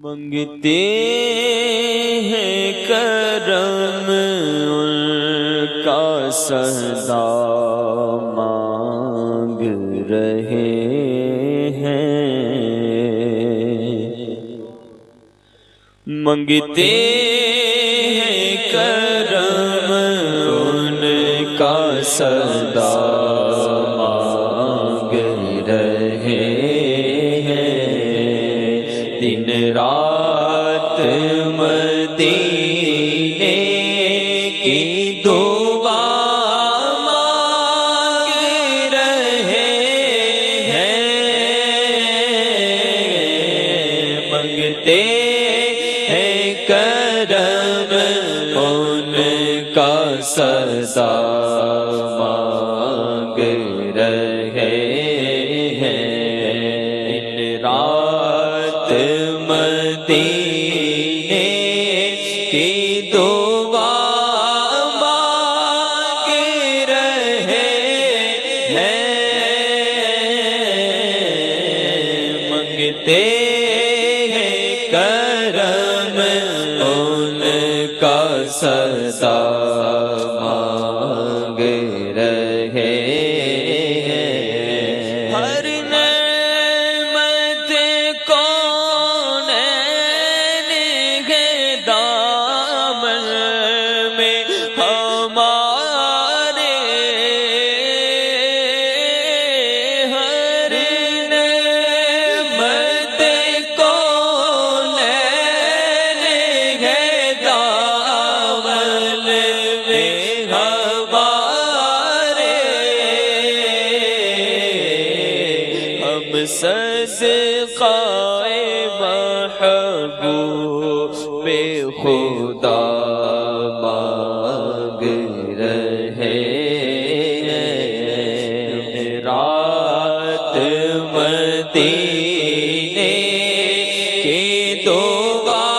منگتے ہیں کرم ان کا سدا مانگ رہے ہیں، منگتے ہیں کرم ان کا سدا مانگ رہے ہیں، دن رات مدینے کی دعا مانگ رہے ہیں، منگتے ہیں کرم ان کا سدا مانگ رہے ہیں، دن رات مدینے کی دعا مانگ رہے ہیں، منگتے ہیں کرم ان کا سدا مانگ رہے ہیں، ہر نعمت کونین کے دامن میں ہمارے، ہر نعمت کونین کے دامن میں ہمارے، ہم صدقہ محبوب خدا مانگ رہے ہیں، رات مدینے کی دعا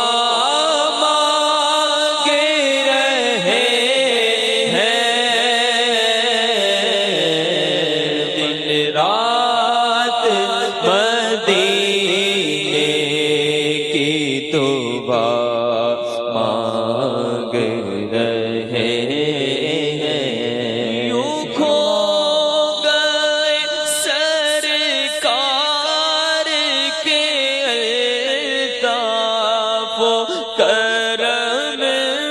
مانگ رہے ہیں، دن رات مدینے کی دعا مانگ رہے ہیں، یوں کھو گئے سرکار کے الطاف و کرم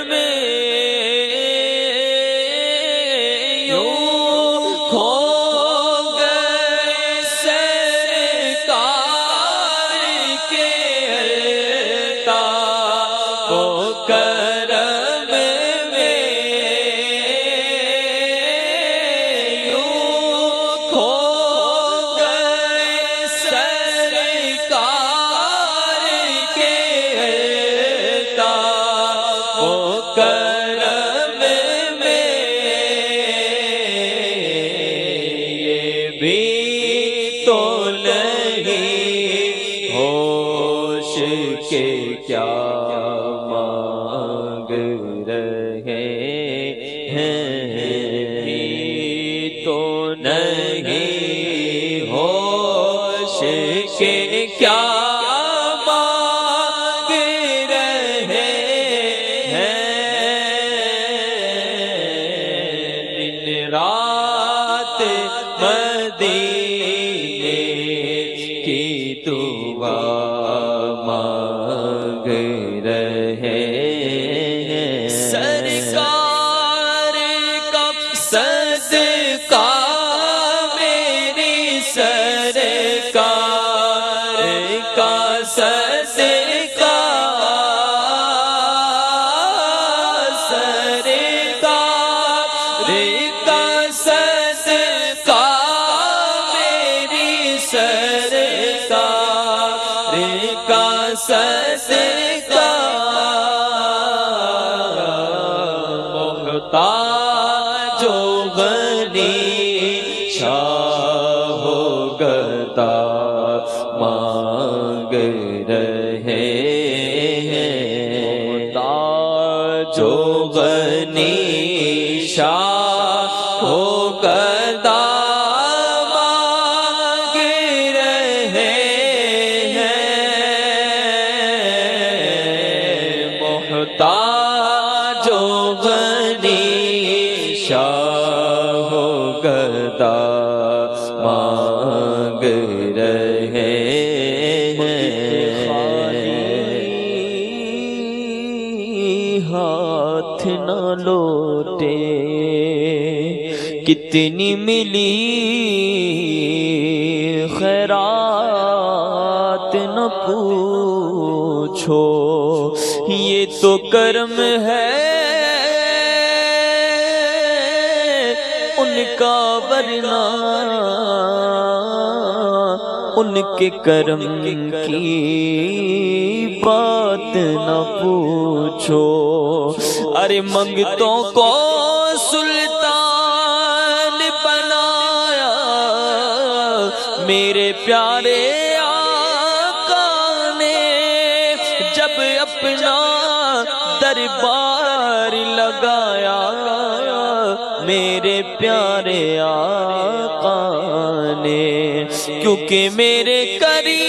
میں، یوں کھو گئے سرکار کے الطاف و کرم میں، یوں کھو گئے سرکار کے الطاف و کرم میں، یہ بھی تو نہیں ہوش کے کیا مانگ رہے ہیں، بھی تو نہیں ہوش کے کیا مانگ رہے ہیں، دن رات مدینے کی دعا مانگ رہے ہیں، سرکار کا صدقہ میری سرکار کا صدقہ، سرکار کا صدقہ میری سرکار کا صدقہ، محتاج و غنی شاہ و گدا مانگ رہے ہیں، محتاج و غنی شاہ و گدا مانگ رہے ہیں، ہاتھ نہ لوٹے، کتنی ملی خیرات نہ پوچھو، یہ تو کرم ہے ان کا، ورنہ ان کے کرم کی بات نہ پوچھو۔ ارے منگتوں کو سلطان بنایا میرے پیارے آقا نے، جب اپنا دربار لگایا میرے پیارے آقا نے، کیونکہ میرے کریم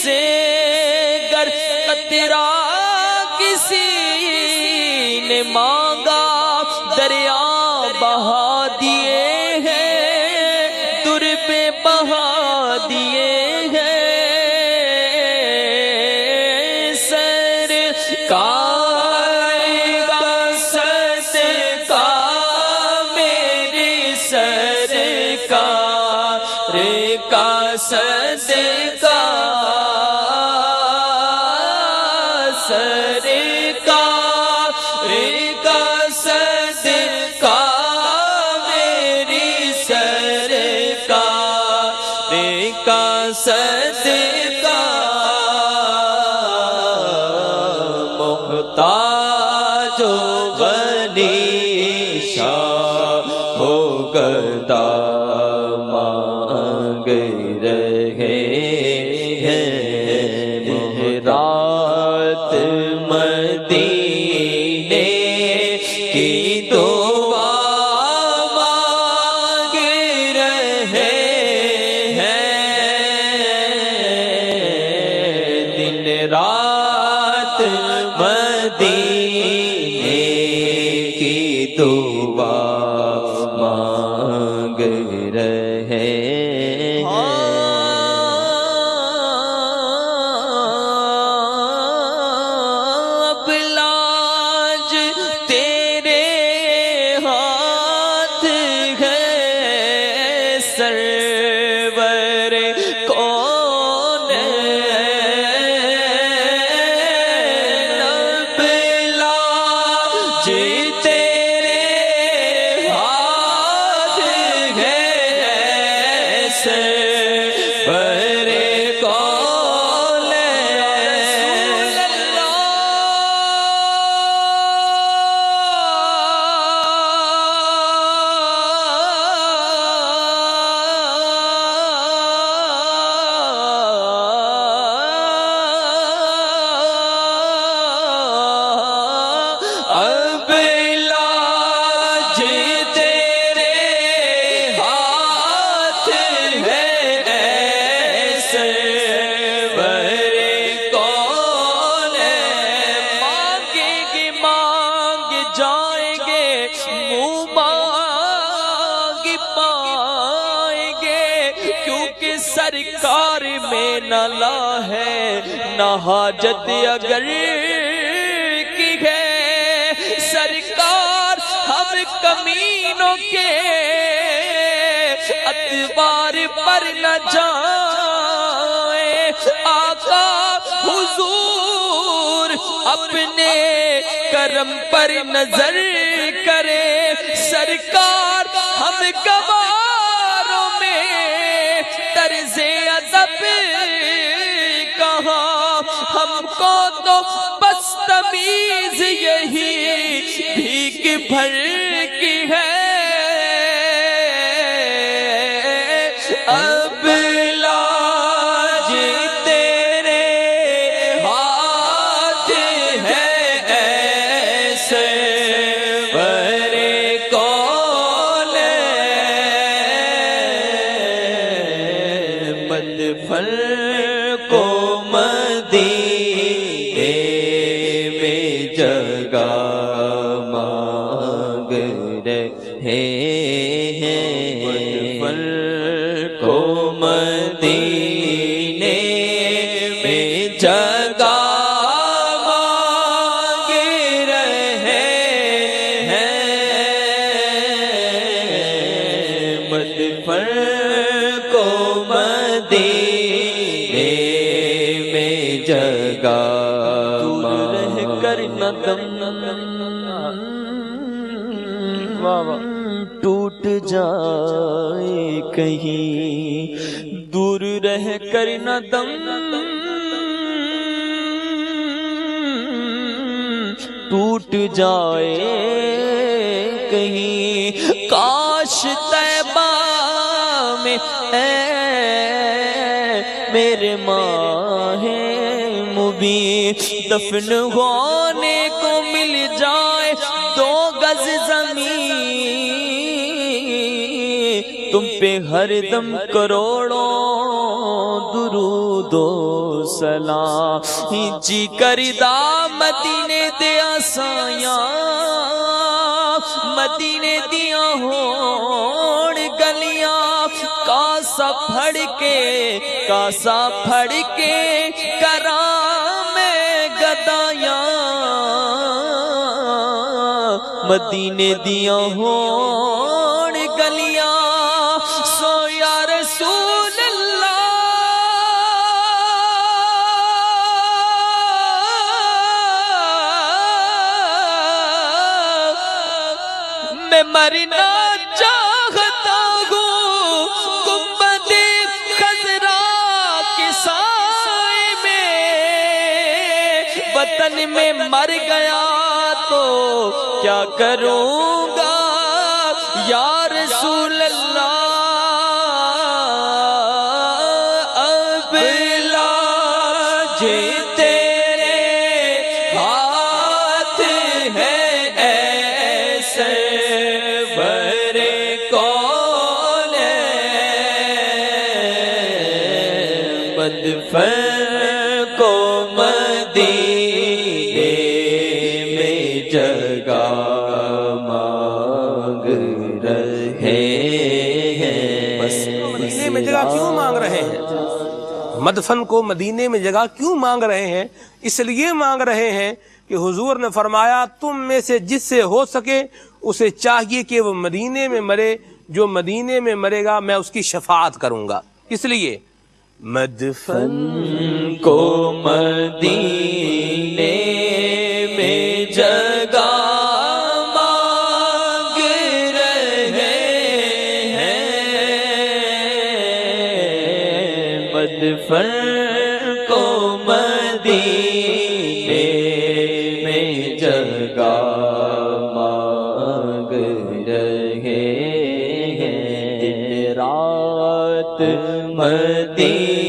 سے گر قطرہ کسی نے مانگا، دریا بہا دیے ہیں، در پہ بہا دیے ہیں، سرکار کا صدقہ میری سرکار کا صدقہ، سرکار کا صدقہ میری سرکار کا صدقہ، محتاج و غنی شاہ ہو گدا مانگ رہے ہیں، رات مدینے کی دعا مانگ رہے ہیں، دن رات مدینے کی دعا مانگ رہے ہیں۔ اب لاج تیرے ہاتھ ہے سرور کون، اب لاج تیرے ہاتھ ہے سرور کون، اب لاج تیرے ہاتھ ہے سرور کون، مانگیں گے مانگ جائیں گے، منہ مانگ پائیں گے، کیونکہ سرکار میں نہ لا ہے نہ حاجت اگر کی ہے، سرکار ہم کمینوں کے اتبار پر نہ جائیں، آقا حضور اپنے کرم پر نظر کرے، سرکار ہم گواروں میں طرز ادب کہاں، ہم کو تو بس تمیز یہی بھیک بھر کی ہے، اب لاج تیرے ہاتھ ہے سرور کون، مدفن کو مدینے میں جگہ مانگ رہے جگہ دور رہ کر نہ دم ٹوٹ جائے کہیں، دور رہ کر نہ دم ٹوٹ جائے کہیں، کاش طیبہ میں اے میرے ماہ مبین دفن ہونے کو مل جائے 2 گز زمین، تم پہ ہر دم کروڑوں درود و سلام، جی کردا مدینے دیا سایاں، مدینے دیا ہون گلیاں، کاسا پھڑ کے کرام گدایاں، مدینے دیا ہون گلیاں، سو یا رسول اللہ میں مرنا چاہتا ہوں گنبد خضرا کے سائے میں، وطن میں مر گیا تو کیا کروں گا یا رسول اللہ، اب لاج تیرے ہاتھ ہے ایسے مدفن کو مدینے میں جگہ مانگ رہے ہیں، مدینے میں جگہ کیوں مانگ رہے ہیں؟ مدفن کو مدینے میں جگہ کیوں مانگ رہے ہیں؟ اس لیے مانگ رہے ہیں کہ حضور نے فرمایا تم میں سے جس سے ہو سکے اسے چاہیے کہ وہ مدینے میں مرے، جو مدینے میں مرے گا میں اس کی شفاعت کروں گا۔ اس لیے مدفن کو مدینے میں جگہ مانگ رہے ہیں، مدفن کو مدینے میں جگہ مانگ رہے ہیں، رات مدینے